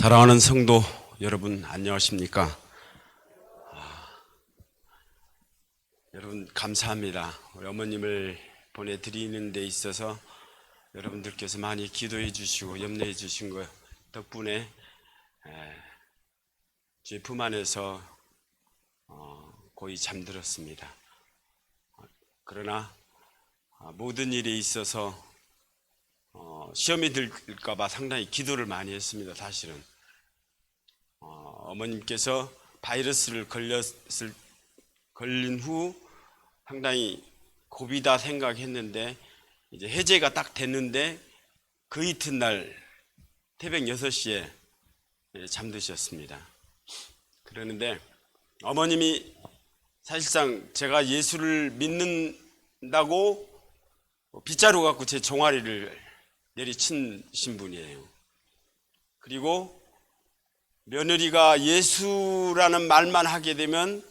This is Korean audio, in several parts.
사랑하는 성도 여러분, 안녕하십니까? 여러분 감사합니다. 우리 어머님을 보내드리는 데 있어서 여러분들께서 많이 기도해 주시고 염려해 주신 것 덕분에 제 품 안에서 거의 잠들었습니다. 그러나 모든 일에 있어서 시험이 들까 봐 상당히 기도를 많이 했습니다. 사실은 어머님께서 바이러스를 걸린 후 상당히 고비다 생각했는데 이제 해제가 딱 됐는데 그 이튿날 새벽 6시에 잠드셨습니다. 그러는데 어머님이 사실상 제가 예수를 믿는다고 빗자루 갖고 제 종아리를 내리치신 분이에요. 그리고 며느리가 예수라는 말만 하게 되면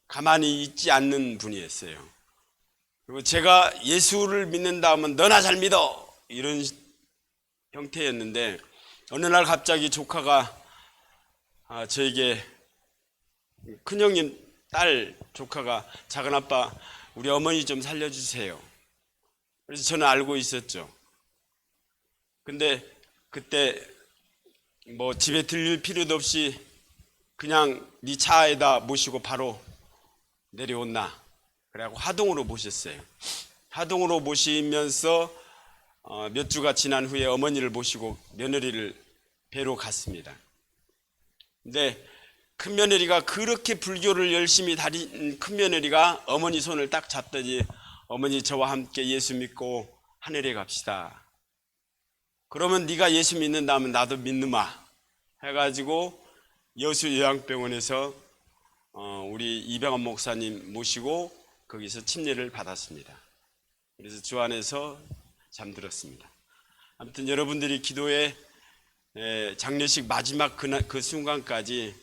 가만히 있지 않는 분이었어요. 그리고 제가 예수를 믿는다 하면 너나 잘 믿어 이런 형태였는데 어느 날 갑자기 조카가 저에게 큰형님 딸 조카가 작은아빠 우리 어머니 좀 살려주세요. 그래서 저는 알고 있었죠. 근데 그때 뭐 집에 들릴 필요도 없이 그냥 네 차에다 모시고 바로 내려온나 그래갖고 하동으로 모셨어요. 하동으로 모시면서 몇 주가 지난 후에 어머니를 모시고 며느리를 뵈러 갔습니다. 근데 큰며느리가 그렇게 불교를 열심히 다닌 큰며느리가 어머니 손을 딱 잡더니 어머니 저와 함께 예수 믿고 하늘에 갑시다. 그러면 네가 예수 믿는다면 나도 믿는마 해가지고 여수 요양병원에서 우리 이병헌 목사님 모시고 거기서 침례를 받았습니다. 그래서 주 안에서 잠들었습니다. 아무튼 여러분들이 기도에 장례식 마지막 그 순간까지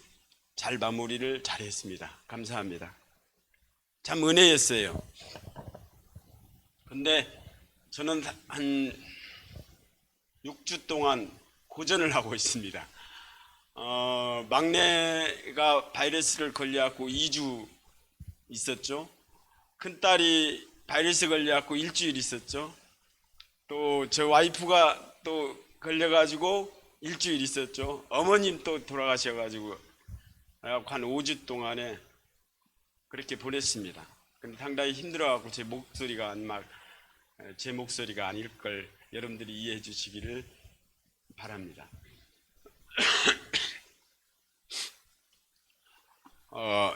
잘 마무리를 잘했습니다. 감사합니다. 참 은혜였어요. 근데 저는 한 6주 동안 고전을 하고 있습니다. 막내가 바이러스를 걸려갖고 2주 있었죠. 큰딸이 바이러스 걸려갖고 일주일 있었죠. 또 저 와이프가 또 걸려가지고 일주일 있었죠. 어머님 또 돌아가셔가지고 한 5주 동안에 그렇게 보냈습니다. 근데 상당히 힘들어갖고 제 목소리가 아닐 걸 여러분들이 이해해 주시기를 바랍니다.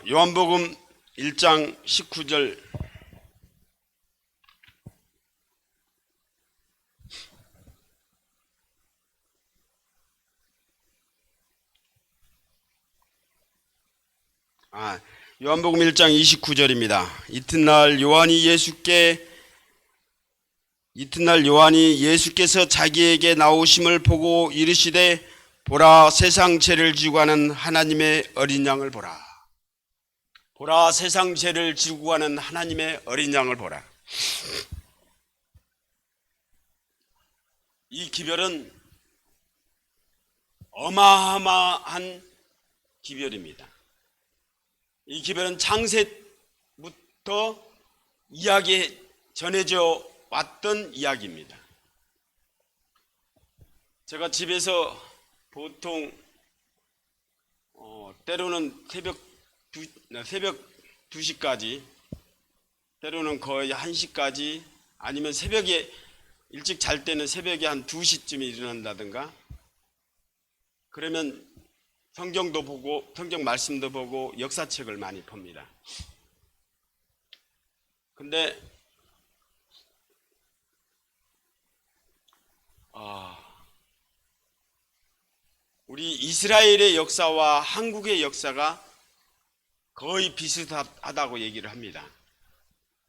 요한복음 1장 19절 요한복음 1장 29절입니다. 이튿날 요한이 예수께서 자기에게 나오심을 보고 이르시되 보라 세상 죄를 지고 가는 하나님의 어린 양을 보라. 보라 세상 죄를 지고 가는 하나님의 어린 양을 보라. 이 기별은 어마어마한 기별입니다. 이 기별은 창세부터 전해져 왔던 이야기입니다. 제가 집에서 보통 때로는 새벽 2시까지 때로는 거의 1시까지 아니면 새벽에 일찍 잘 때는 새벽에 한 2시쯤에 일어난다든가 그러면 성경도 보고 성경 말씀도 보고 역사책을 많이 봅니다. 근데 우리 이스라엘의 역사와 한국의 역사가 거의 비슷하다고 얘기를 합니다.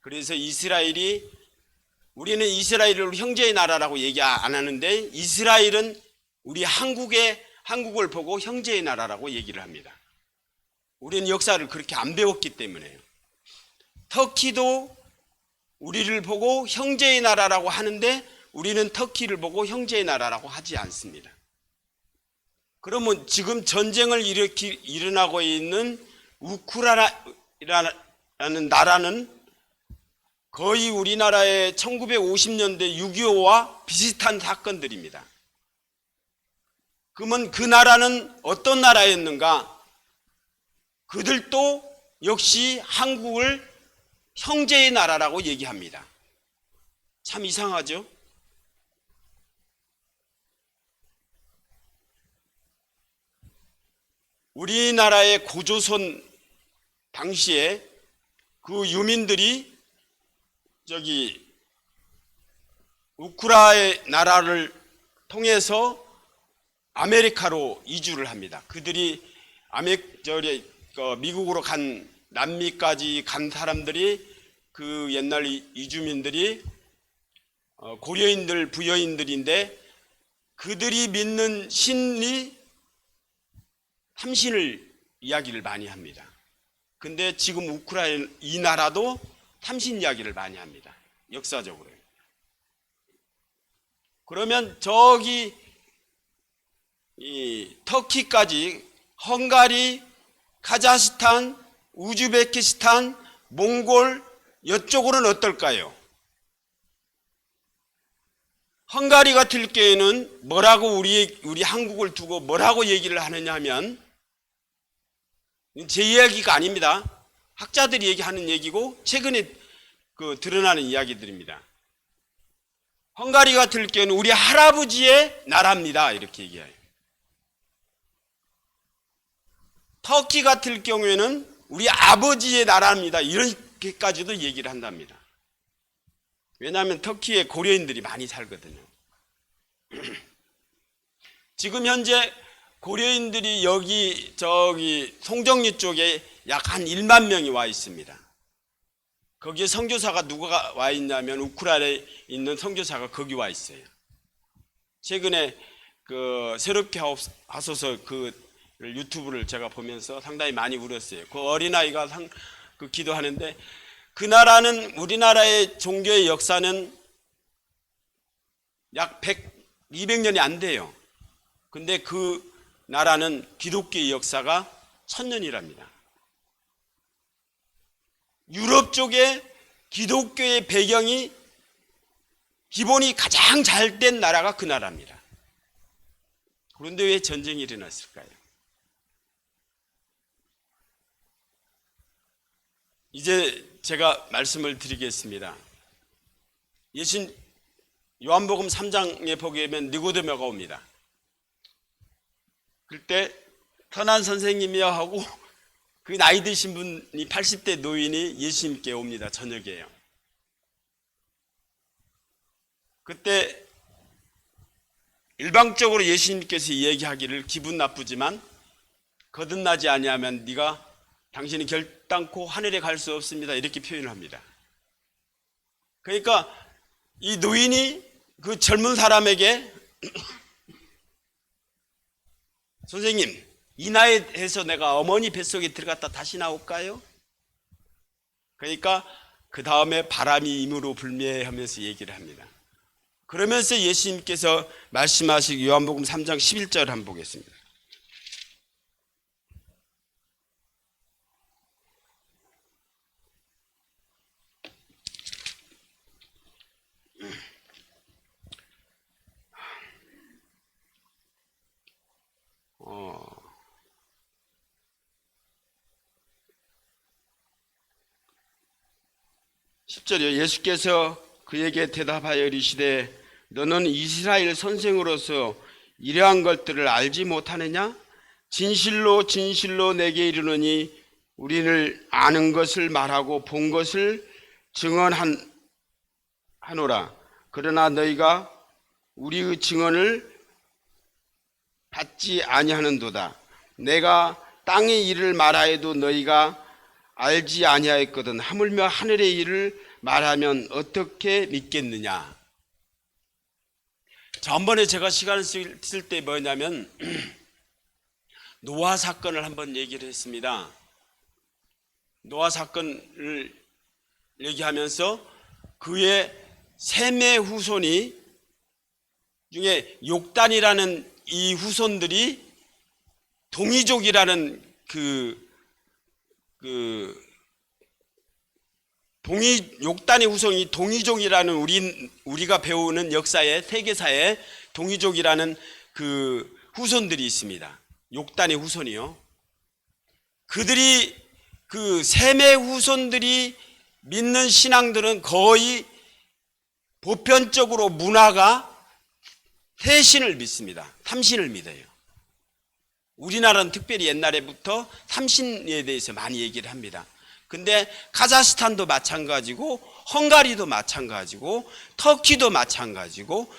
그래서 우리는 이스라엘을 형제의 나라라고 얘기 안 하는데 이스라엘은 우리 한국을 보고 형제의 나라라고 얘기를 합니다. 우리는 역사를 그렇게 안 배웠기 때문에요. 터키도 우리를 보고 형제의 나라라고 하는데 우리는 터키를 보고 형제의 나라라고 하지 않습니다. 그러면 지금 전쟁을 일어나고 있는 우크라이나라는 나라는 거의 우리나라의 1950년대 6.25와 비슷한 사건들입니다. 그러면 그 나라는 어떤 나라였는가? 그들도 역시 한국을 형제의 나라라고 얘기합니다. 참 이상하죠? 우리나라의 고조선 당시에 그 유민들이 우크라이나를 통해서 아메리카로 이주를 합니다. 그들이 미국으로 간 남미까지 간 사람들이 그 옛날 이주민들이 고려인들, 부여인들인데 그들이 믿는 신이 삼신을 이야기를 많이 합니다. 근데 지금 우크라이나 이 나라도 삼신 이야기를 많이 합니다. 역사적으로. 그러면 저기 이 터키까지 헝가리, 카자흐스탄, 우즈베키스탄, 몽골 이쪽으로는 어떨까요? 헝가리 같을 경우에는 뭐라고 우리 한국을 두고 뭐라고 얘기를 하느냐 하면 제 이야기가 아닙니다. 학자들이 얘기하는 얘기고 최근에 드러나는 이야기들입니다. 헝가리 같을 경우는 우리 할아버지의 나라입니다. 이렇게 얘기해요. 터키 같을 경우에는 우리 아버지의 나라입니다. 이렇게까지도 얘기를 한답니다. 왜냐하면 터키에 고려인들이 많이 살거든요. 지금 현재 고려인들이 송정리 쪽에 약 한 1만 명이 와 있습니다. 거기에 선교사가 누가 와 있냐면 우크라이나에 있는 선교사가 거기 와 있어요. 최근에 새롭게 하소서 유튜브를 제가 보면서 상당히 많이 울었어요. 그 어린아이가 기도하는데 그 나라는 우리나라의 종교의 역사는 약 200년이 안 돼요. 근데 그 나라는 기독교의 역사가 1000년이랍니다. 유럽 쪽에 기독교의 배경이 기본이 가장 잘 된 나라가 그 나라입니다. 그런데 왜 전쟁이 일어났을까요? 이제 제가 말씀을 드리겠습니다. 요한복음 3장에 보게 되면 니고데모가 옵니다. 그때 선한 선생님이여 하고 그 나이 드신 분이 80대 노인이 예수님께 옵니다. 저녁에요. 그때 일방적으로 예수님께서 얘기하기를 기분 나쁘지만 거듭나지 아니하면 당신이 결단코 하늘에 갈 수 없습니다. 이렇게 표현을 합니다. 그러니까 이 노인이 그 젊은 사람에게 선생님, 이 나이에 해서 내가 어머니 뱃속에 들어갔다 다시 나올까요? 그러니까 그 다음에 바람이 임으로 불매 하면서 얘기를 합니다. 그러면서 예수님께서 말씀하신 요한복음 3장 11절 한번 보겠습니다. 예수께서 그에게 대답하여 이르시되 너는 이스라엘 선생으로서 이러한 것들을 알지 못하느냐? 진실로 진실로 내게 이르노니 우리를 아는 것을 말하고 본 것을 증언하노라. 그러나 너희가 우리의 증언을 받지 아니하는도다. 내가 땅의 일을 말하여도 너희가 알지 아니하였거든. 하물며 하늘의 일을 말하면 어떻게 믿겠느냐. 전번에 제가 시간을 쓸 때 뭐냐면 노아 사건을 한번 얘기를 했습니다. 노아 사건을 얘기하면서 그의 셈의 후손이 중에 욕단이라는 이 후손들이 동이족이라는 욕단의 후손이 동이족이라는 우리가 배우는 역사의 세계사에 동이족이라는 그 후손들이 있습니다. 욕단의 후손이요. 그들이 그 셈의 후손들이 믿는 신앙들은 거의 보편적으로 문화가 세 신을 믿습니다. 삼신을 믿어요. 우리나라는 특별히 옛날에부터 삼신에 대해서 많이 얘기를 합니다. 근데 카자흐스탄도 마찬가지고 헝가리도 마찬가지고 터키도 마찬가지고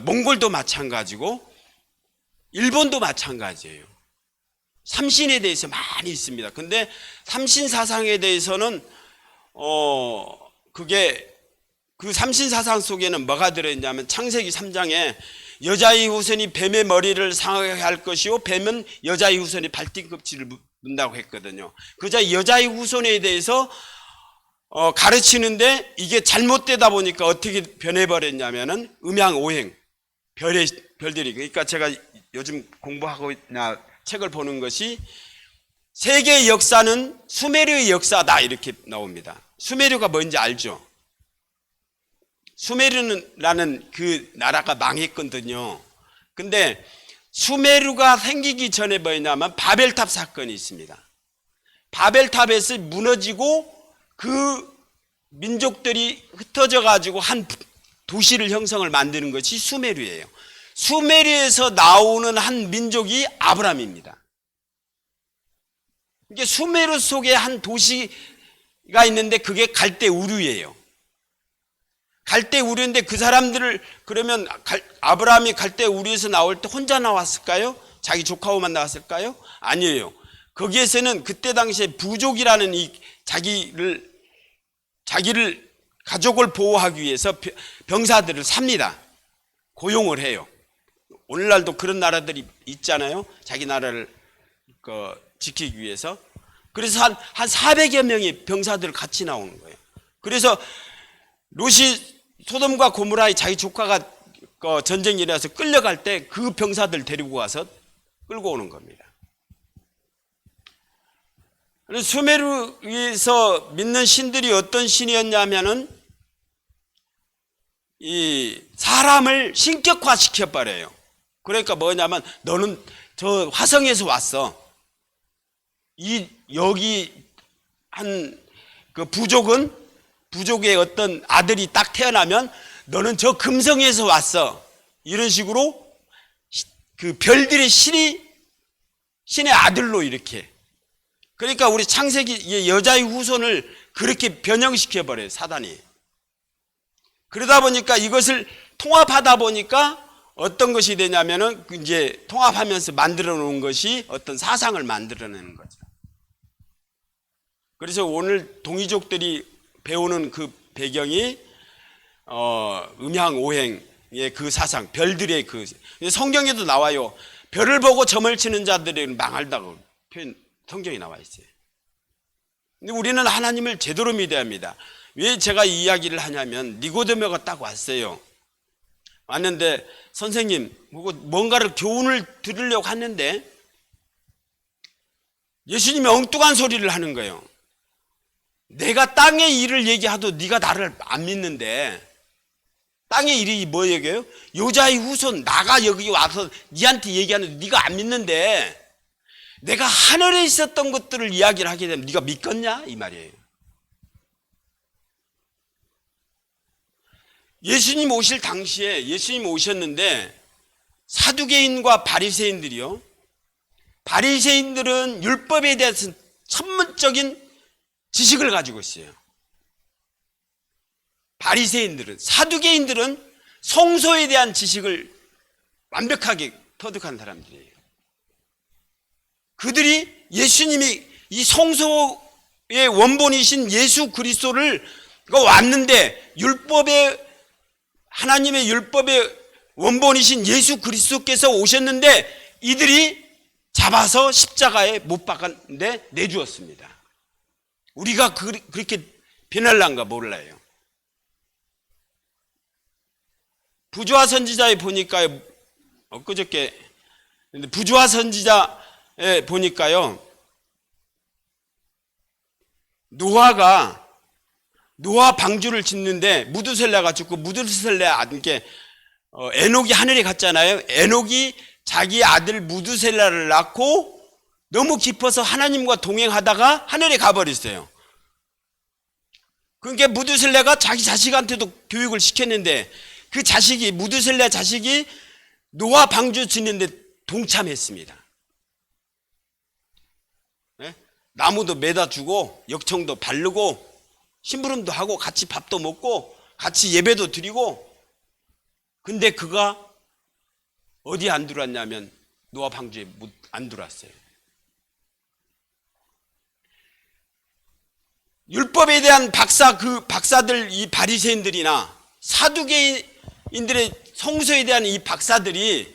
몽골도 마찬가지고 일본도 마찬가지예요. 삼신에 대해서 많이 있습니다. 근데 삼신 사상에 대해서는 그 삼신 사상 속에는 뭐가 들어있냐면 창세기 3장에 여자의 후손이 뱀의 머리를 상하게 할 것이요 뱀은 여자의 후손이 발뒤꿈치를 문다고 했거든요. 그자 여자의 후손에 대해서 가르치는데 이게 잘못되다 보니까 어떻게 변해버렸냐면은 음양오행 별들이, 그러니까 제가 요즘 공부하고 있나 책을 보는 것이 세계의 역사는 수메르의 역사다 이렇게 나옵니다. 수메르가 뭔지 알죠? 수메르라는 그 나라가 망했거든요. 근데 수메르가 생기기 전에 뭐냐면 바벨탑 사건이 있습니다. 바벨탑에서 무너지고 그 민족들이 흩어져 가지고 한 도시를 형성을 만드는 것이 수메르예요. 수메르에서 나오는 한 민족이 아브람입니다. 이게 수메르 속에 한 도시가 있는데 그게 갈대 우르예요. 갈대 우르인데 그 사람들을 그러면 아브라함이 갈대 우르에서 나올 때 혼자 나왔을까요? 자기 조카오만 나왔을까요? 아니에요. 거기에서는 그때 당시에 부족이라는 이 자기를 가족을 보호하기 위해서 병사들을 삽니다. 고용을 해요. 오늘날도 그런 나라들이 있잖아요. 자기 나라를 지키기 위해서. 그래서 한 400여 명의 병사들 같이 나오는 거예요. 그래서 롯이 소돔과 고모라의 자기 조카가 전쟁이 일어나서 끌려갈 때 그 병사들 데리고 가서 끌고 오는 겁니다. 수메르에서 믿는 신들이 어떤 신이었냐면은 이 사람을 신격화 시켜버려요. 그러니까 뭐냐면 너는 저 화성에서 왔어. 여기 한 그 부족의 어떤 아들이 딱 태어나면 너는 저 금성에서 왔어. 이런 식으로 그 별들의 신의 아들로 이렇게. 그러니까 우리 창세기 여자의 후손을 그렇게 변형시켜버려요, 사단이. 그러다 보니까 이것을 통합하다 보니까 어떤 것이 되냐면은 이제 통합하면서 만들어 놓은 것이 어떤 사상을 만들어내는 거죠. 그래서 오늘 동이족들이 배우는 그 배경이 음양오행의 그 사상, 별들의 그 성경에도 나와요. 별을 보고 점을 치는 자들은 망할다고 성경이 나와 있어요. 근데 우리는 하나님을 제대로 믿어야 합니다. 왜 제가 이 이야기를 하냐면 니고데모가 딱 왔어요. 왔는데 선생님 뭔가를 교훈을 들으려고 하는데 예수님이 엉뚱한 소리를 하는 거예요. 내가 땅의 일을 얘기하도 네가 나를 안 믿는데 땅의 일이 뭐 얘기해요? 여자의 후손 나가 여기 와서 네한테 얘기하는데 네가 안 믿는데 내가 하늘에 있었던 것들을 이야기를 하게 되면 네가 믿겠냐? 이 말이에요. 예수님 오실 당시에 예수님 오셨는데 사두개인과 바리새인들이요. 바리새인들은 율법에 대해서 천문적인 지식을 가지고 있어요. 바리새인들은, 사두개인들은 성소에 대한 지식을 완벽하게 터득한 사람들이에요. 그들이 예수님이 이 성소의 원본이신 예수 그리스도를 왔는데 하나님의 율법의 원본이신 예수 그리스도께서 오셨는데 이들이 잡아서 십자가에 못 박았는데 내주었습니다. 우리가 그렇게 변할란가 몰라요. 부조화 선지자에 보니까 엊그저께 근데 부조화 선지자에 보니까요, 노아 방주를 짓는데 무두셀라가 죽고 무두셀라 아들께 에녹이 하늘에 갔잖아요. 에녹이 자기 아들 무두셀라를 낳고 너무 깊어서 하나님과 동행하다가 하늘에 가버렸어요. 그러니까 무두셀라가 자기 자식한테도 교육을 시켰는데 그 자식이, 무두셀라 자식이 노아 방주 짓는데 동참했습니다. 네? 나무도 매다 주고 역청도 바르고 심부름도 하고 같이 밥도 먹고 같이 예배도 드리고, 근데 그가 어디 안 들어왔냐면 노아 방주에 안 들어왔어요. 율법에 대한 박사들, 이 바리새인들이나 사두개인들의 성서에 대한 이 박사들이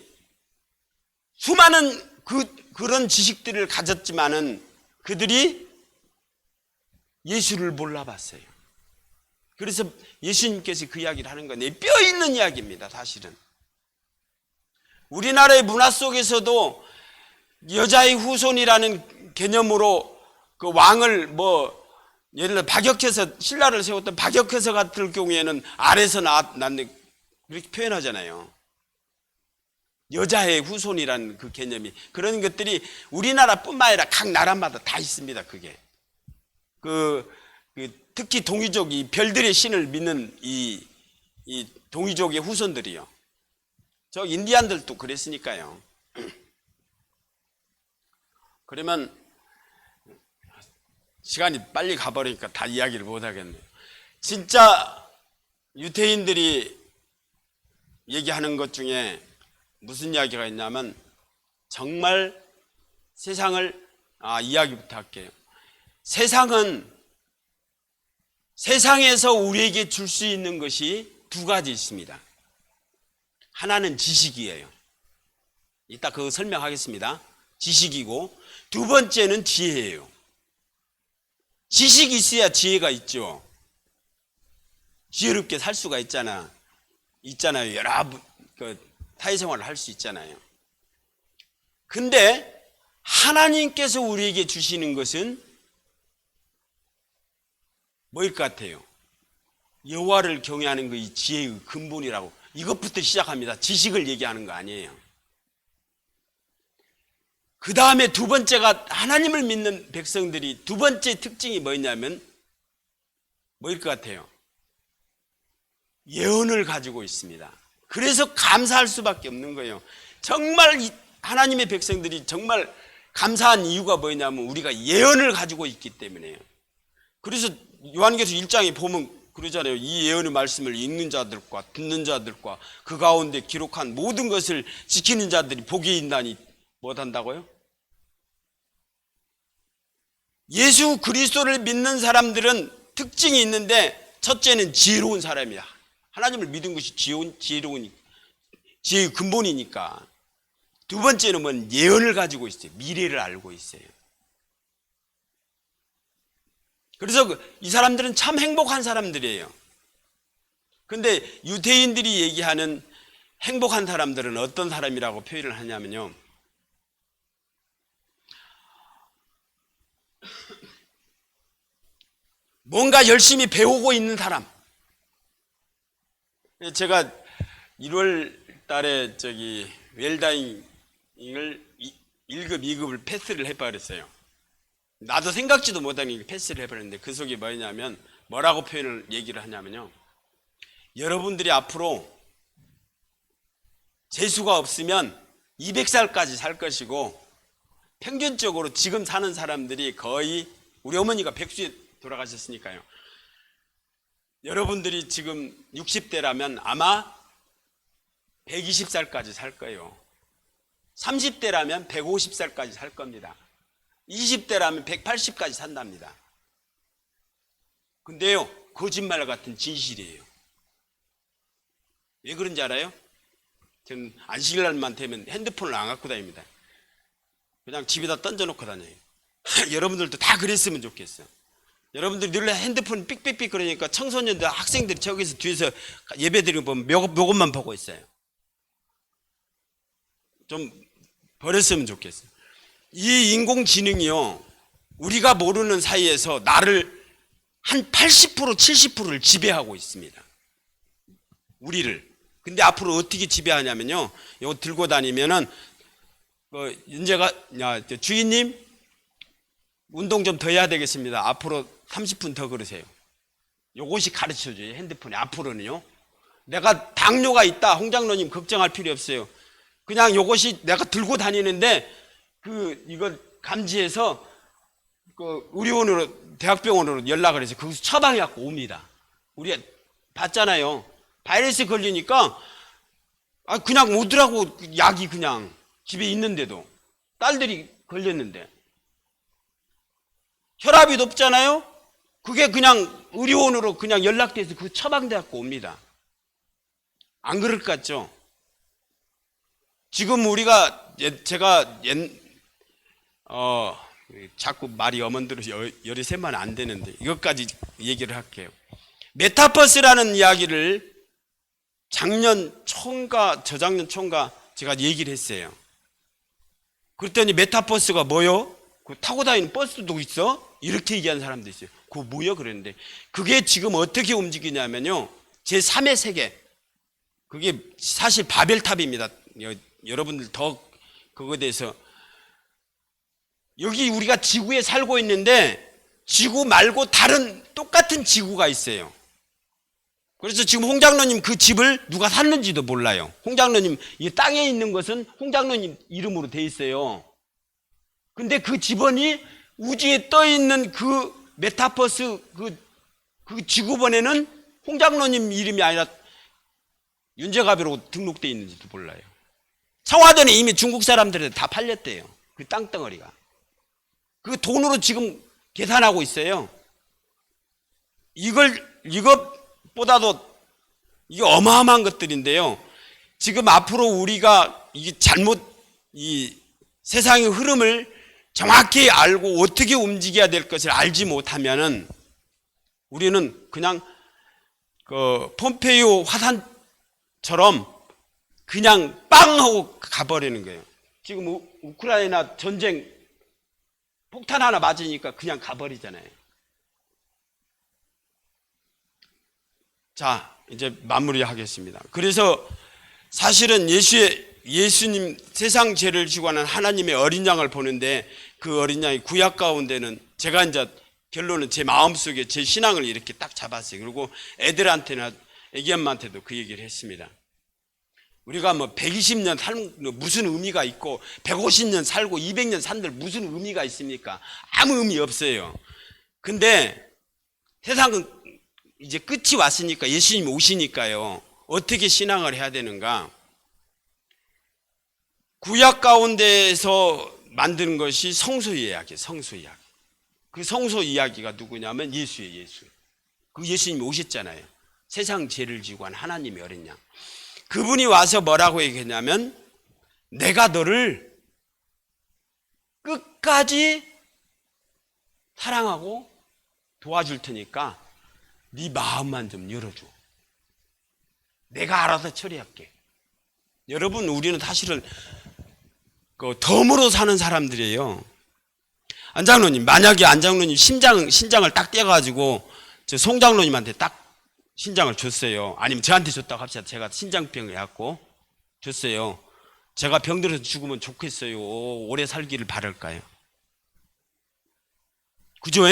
수많은 그런 지식들을 가졌지만은 그들이 예수를 몰라봤어요. 그래서 예수님께서 그 이야기를 하는 건데, 뼈 있는 이야기입니다. 사실은 우리나라의 문화 속에서도 여자의 후손이라는 개념으로 그 왕을 예를 들어 박역해서 신라를 세웠던 박역해서 같은 경우에는 아래서 낳았는데 그렇게 표현하잖아요. 여자의 후손이라는 그 개념이, 그런 것들이 우리나라뿐만 아니라 각 나라마다 다 있습니다. 그게 특히 동이족이 별들의 신을 믿는 이 동이족의 후손들이요. 저 인디안들도 그랬으니까요. 그러면 시간이 빨리 가버리니까 다 이야기를 못 하겠네요. 진짜 유대인들이 얘기하는 것 중에 무슨 이야기가 있냐면, 정말 이야기부터 할게요. 세상에서 우리에게 줄 수 있는 것이 두 가지 있습니다. 하나는 지식이에요. 이따 그거 설명하겠습니다. 지식이고, 두 번째는 지혜예요. 지식이 있어야 지혜가 있죠. 지혜롭게 살 수가 있잖아요. 여러 사회생활을 할 수 있잖아요. 근데 하나님께서 우리에게 주시는 것은 뭐일 것 같아요? 여호와를 경외하는 그 이 지혜의 근본이라고, 이것부터 시작합니다. 지식을 얘기하는 거 아니에요. 그 다음에 두 번째가, 하나님을 믿는 백성들이 두 번째 특징이 뭐였냐면 뭐일 것 같아요? 예언을 가지고 있습니다. 그래서 감사할 수밖에 없는 거예요. 정말 하나님의 백성들이 정말 감사한 이유가 뭐냐면 우리가 예언을 가지고 있기 때문에요. 그래서 요한계시록 1장에 보면 그러잖아요. 이 예언의 말씀을 읽는 자들과 듣는 자들과 그 가운데 기록한 모든 것을 지키는 자들이 복이 있나니 못한다고요? 예수 그리스도를 믿는 사람들은 특징이 있는데, 첫째는 지혜로운 사람이야. 하나님을 믿은 것이 지혜의 근본이니까. 두 번째는 예언을 가지고 있어요. 미래를 알고 있어요. 그래서 이 사람들은 참 행복한 사람들이에요. 근데 유대인들이 얘기하는 행복한 사람들은 어떤 사람이라고 표현을 하냐면요, 뭔가 열심히 배우고 있는 사람. 제가 1월 달에 웰다잉을 1급, 2급을 패스를 해버렸어요. 나도 생각지도 못한 패스를 해버렸는데, 그 속이 뭐냐면, 뭐라고 얘기를 하냐면요, 여러분들이 앞으로 재수가 없으면 200살까지 살 것이고, 평균적으로 지금 사는 사람들이 거의, 우리 어머니가 백수에 돌아가셨으니까요, 여러분들이 지금 60대라면 아마 120살까지 살 거예요. 30대라면 150살까지 살 겁니다. 20대라면 180까지 산답니다. 근데요, 거짓말 같은 진실이에요. 왜 그런지 알아요? 저는 안식일날만 되면 핸드폰을 안 갖고 다닙니다. 그냥 집에다 던져놓고 다녀요. 여러분들도 다 그랬으면 좋겠어. 여러분들이 늘 핸드폰 삑삑삑 그러니까 청소년들, 학생들이 저기서 뒤에서 예배 드리고 보면 요것만 보고 있어요. 좀 버렸으면 좋겠어요. 이 인공지능이요, 우리가 모르는 사이에서 나를 한 80% 70%를 지배하고 있습니다. 우리를. 근데 앞으로 어떻게 지배하냐면요, 이거 들고 다니면은 윤재가, 주인님 운동 좀 더 해야 되겠습니다. 앞으로 30분 더 걸으세요. 요것이 가르쳐줘요. 핸드폰에. 앞으로는요, 내가 당뇨가 있다, 홍장로님 걱정할 필요 없어요. 그냥 요것이 내가 들고 다니는데 이걸 감지해서 의료원으로, 대학병원으로 연락을 해서 거기서 처방해 갖고 옵니다. 우리가 봤잖아요. 바이러스 걸리니까 그냥 오더라고. 약이 그냥 집에 있는데도. 딸들이 걸렸는데 혈압이 높잖아요. 그게 그냥 의료원으로 그냥 연락돼서 그 처방돼 갖고 옵니다. 안 그럴 것 같죠? 지금 우리가, 제가 자꾸 말이 어머니들어 열이 세면 안 되는데 이것까지 얘기를 할게요. 메타버스라는 이야기를 작년 초인가 저작년 초인가 제가 얘기를 했어요. 그랬더니 메타버스가 뭐요? 그 타고 다니는 버스도 있어? 이렇게 얘기하는 사람도 있어요. 그거 뭐요? 그랬는데 그게 지금 어떻게 움직이냐면요, 제3의 세계, 그게 사실 바벨탑입니다. 여러분들 더 그거에 대해서, 여기 우리가 지구에 살고 있는데 지구 말고 다른 똑같은 지구가 있어요. 그래서 지금 홍장로님 그 집을 누가 샀는지도 몰라요. 홍장로님 이 땅에 있는 것은 홍장로님 이름으로 돼 있어요. 근데 그 집원이 우주에 떠 있는 그 메타버스 그 지구본에는 홍장로님 이름이 아니라 윤재갑이라고 등록돼 있는지도 몰라요. 청와대는 이미 중국 사람들한테 다 팔렸대요. 그 땅덩어리가. 그 돈으로 지금 계산하고 있어요. 이것보다도 이게 어마어마한 것들인데요. 지금 앞으로 우리가 이게 이 세상의 흐름을 정확히 알고 어떻게 움직여야 될 것을 알지 못하면은 우리는 그냥 폼페이오 화산처럼 그냥 빵 하고 가버리는 거예요. 지금 우크라이나 전쟁 폭탄 하나 맞으니까 그냥 가버리잖아요. 자, 이제 마무리하겠습니다. 그래서 사실은 예수님 세상 죄를 지고 하는 하나님의 어린 양을 보는데 그 어린 양이 구약 가운데는 제가 이제 결론은 제 마음속에 제 신앙을 이렇게 딱 잡았어요. 그리고 애들한테나 애기 엄마한테도 그 얘기를 했습니다. 우리가 120년 살면 무슨 의미가 있고 150년 살고 200년 산들 무슨 의미가 있습니까? 아무 의미 없어요. 근데 세상은 이제 끝이 왔으니까 예수님이 오시니까요. 어떻게 신앙을 해야 되는가? 구약 가운데에서 만드는 것이 성소 이야기예요. 성소 이야기. 그 성소 이야기가 누구냐면 예수예요. 예수. 그 예수님이 오셨잖아요. 세상 죄를 지고 한 하나님의 어린 양. 그분이 와서 뭐라고 얘기했냐면 내가 너를 끝까지 사랑하고 도와줄 테니까 네 마음만 좀 열어줘. 내가 알아서 처리할게. 여러분, 우리는 사실은 덤으로 사는 사람들이에요. 안장로님, 만약에 안장로님 신장을 딱 떼가지고 저 송장로님한테 딱 신장을 줬어요. 아니면 저한테 줬다고 합시다. 제가 신장병을 갖고 줬어요. 제가 병들어서 죽으면 좋겠어요? 오래 살기를 바랄까요? 그죠?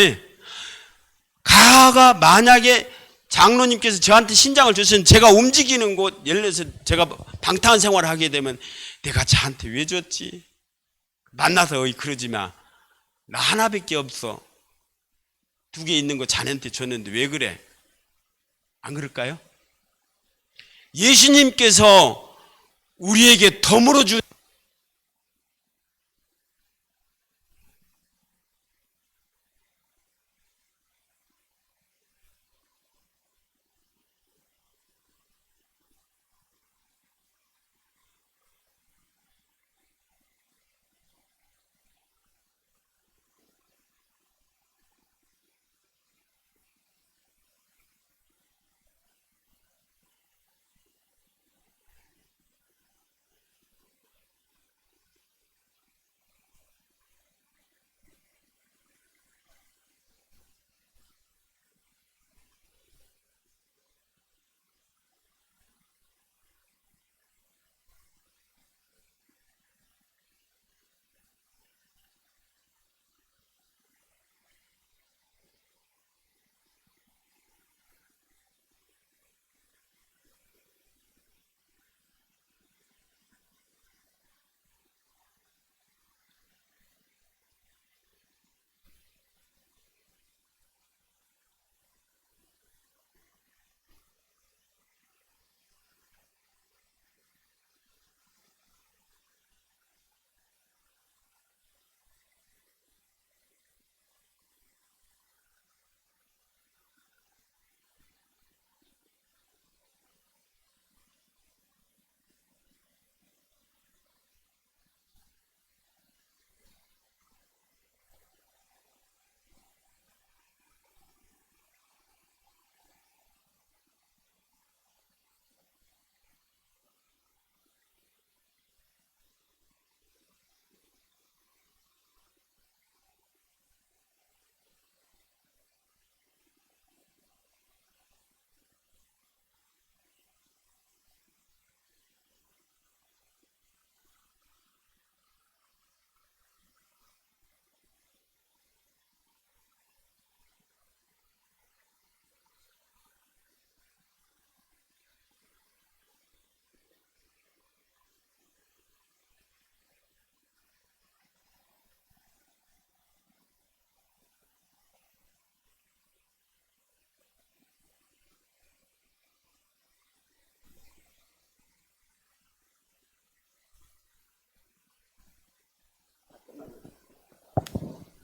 가가 만약에 장로님께서 저한테 신장을 줬으면 제가 움직이는 곳, 예를 들어서 제가 방탕한 생활을 하게 되면 내가 저한테 왜 줬지? 만나서 그러지 마. 나 하나밖에 없어. 2개 있는 거 자네한테 줬는데 왜 그래? 안 그럴까요? 예수님께서 우리에게 덤으로 준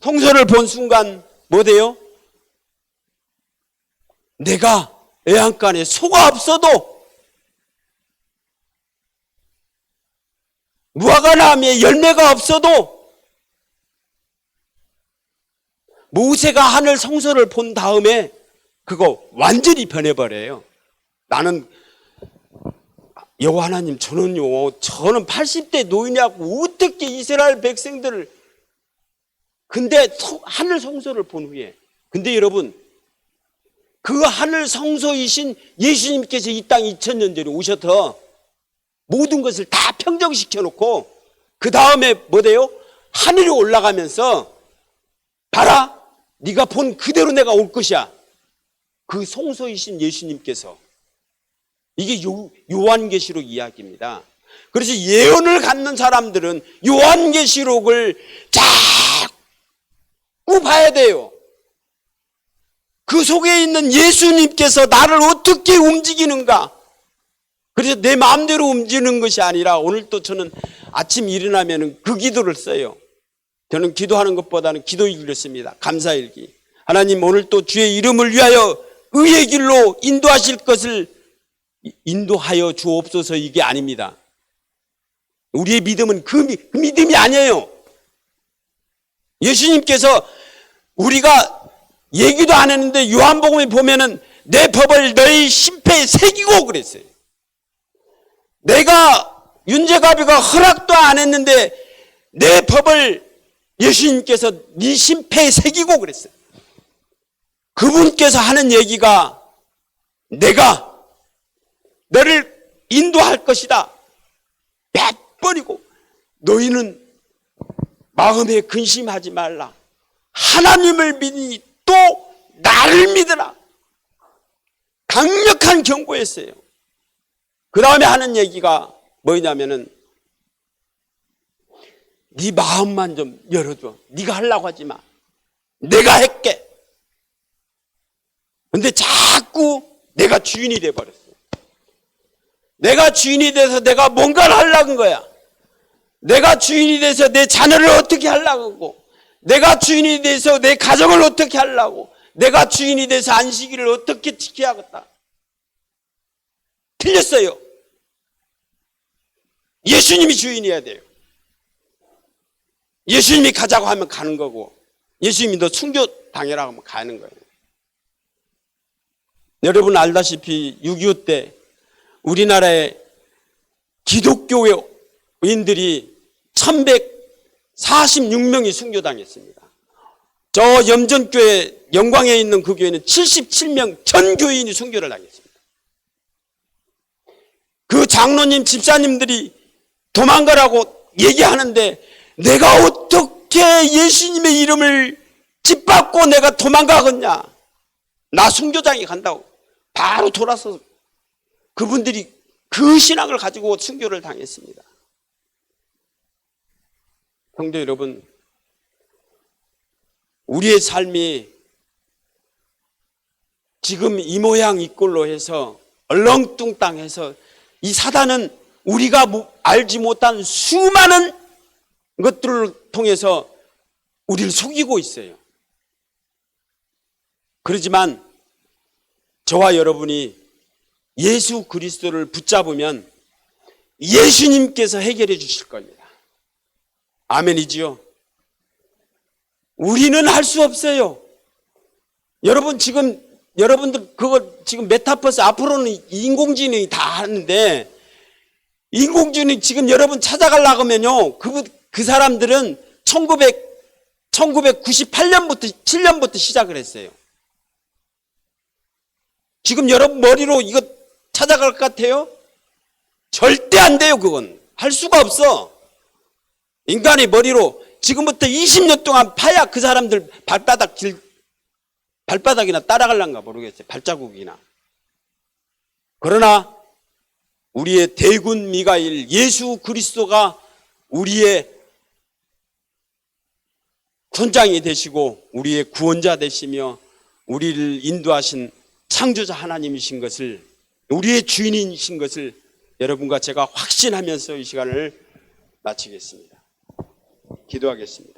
성소를 본 순간 뭐 돼요? 내가 애양간에 소가 없어도 무화과 나무에 열매가 없어도 모세가 하늘 성소를 본 다음에 그거 완전히 변해버려요. 나는 여호와 하나님, 저는 80대 노인이하고 어떻게 이스라엘 백성들을, 근데 하늘 성소를 본 후에, 근데 여러분 그 하늘 성소이신 예수님께서 이 땅 2000년 전에 오셔서 모든 것을 다 평정시켜 놓고 그 다음에 뭐 돼요? 하늘에 올라가면서 봐라, 네가 본 그대로 내가 올 것이야. 그 성소이신 예수님께서, 이게 요한계시록 이야기입니다. 그래서 예언을 갖는 사람들은 요한계시록을 자꾸 봐야 돼요. 그 속에 있는 예수님께서 나를 어떻게 움직이는가. 그래서 내 마음대로 움직이는 것이 아니라, 오늘 또 저는 아침 일어나면 그 기도를 써요. 저는 기도하는 것보다는 기도일기를 씁니다. 감사일기. 하나님, 오늘 또 주의 이름을 위하여 의의 길로 인도하실 것을 인도하여 주옵소서. 이게 아닙니다. 우리의 믿음은 그 믿음이 아니에요. 예수님께서, 우리가 얘기도 안 했는데 요한복음에 보면은 내 법을 너희 심패에 새기고 그랬어요. 내가 윤재갑이가 허락도 안 했는데 내 법을 예수님께서 네 심패에 새기고 그랬어요. 그분께서 하는 얘기가, 내가 너를 인도할 것이다. 몇 번이고, 너희는 마음에 근심하지 말라. 하나님을 믿으니 또 나를 믿으라. 강력한 경고였어요. 그 다음에 하는 얘기가 뭐냐면은, 네 마음만 좀 열어줘. 네가 하려고 하지 마. 내가 할게. 근데 자꾸 내가 주인이 돼버렸어요. 내가 주인이 돼서 내가 뭔가를 하려는 거야. 내가 주인이 돼서 내 자녀를 어떻게 하려고 하고, 내가 주인이 돼서 내 가정을 어떻게 하려고, 내가 주인이 돼서 안식일을 어떻게 지켜야겠다. 틀렸어요. 예수님이 주인이어야 돼요. 예수님이 가자고 하면 가는 거고, 예수님이 너 순교 당해라고 하면 가는 거예요. 여러분 알다시피 6.25 때 우리나라의 기독교인들이 1146명이 순교당했습니다. 저 염전교회 영광에 있는 그 교회는 77명 전 교인이 순교를 당했습니다. 그 장로님, 집사님들이 도망가라고 얘기하는데, 내가 어떻게 예수님의 이름을 짓밟고 내가 도망가겠냐. 나 순교장에 간다고 바로 돌아서 그분들이 그 신앙을 가지고 순교를 당했습니다. 성도 여러분, 우리의 삶이 지금 이 모양 이 꼴로 해서 얼렁뚱땅해서, 이 사단은 우리가 알지 못한 수많은 것들을 통해서 우리를 속이고 있어요. 그렇지만 저와 여러분이 예수 그리스도를 붙잡으면 예수님께서 해결해 주실 겁니다. 아멘이지요? 우리는 할 수 없어요. 여러분 지금, 여러분들 그거 지금 메타버스, 앞으로는 인공지능이 다 하는데, 인공지능 지금 여러분 찾아가려고 하면요, 그 사람들은 1998년부터 7년부터 시작을 했어요. 지금 여러분 머리로 이거 찾아갈 것 같아요? 절대 안 돼요. 그건 할 수가 없어. 인간의 머리로 지금부터 20년 동안 파야 그 사람들 발바닥이나 따라갈란가 모르겠어요. 발자국이나. 그러나 우리의 대군 미가일 예수 그리스도가 우리의 선장이 되시고 우리의 구원자 되시며 우리를 인도하신 창조자 하나님이신 것을, 우리의 주인이신 것을 여러분과 제가 확신하면서 이 시간을 마치겠습니다. 기도하겠습니다.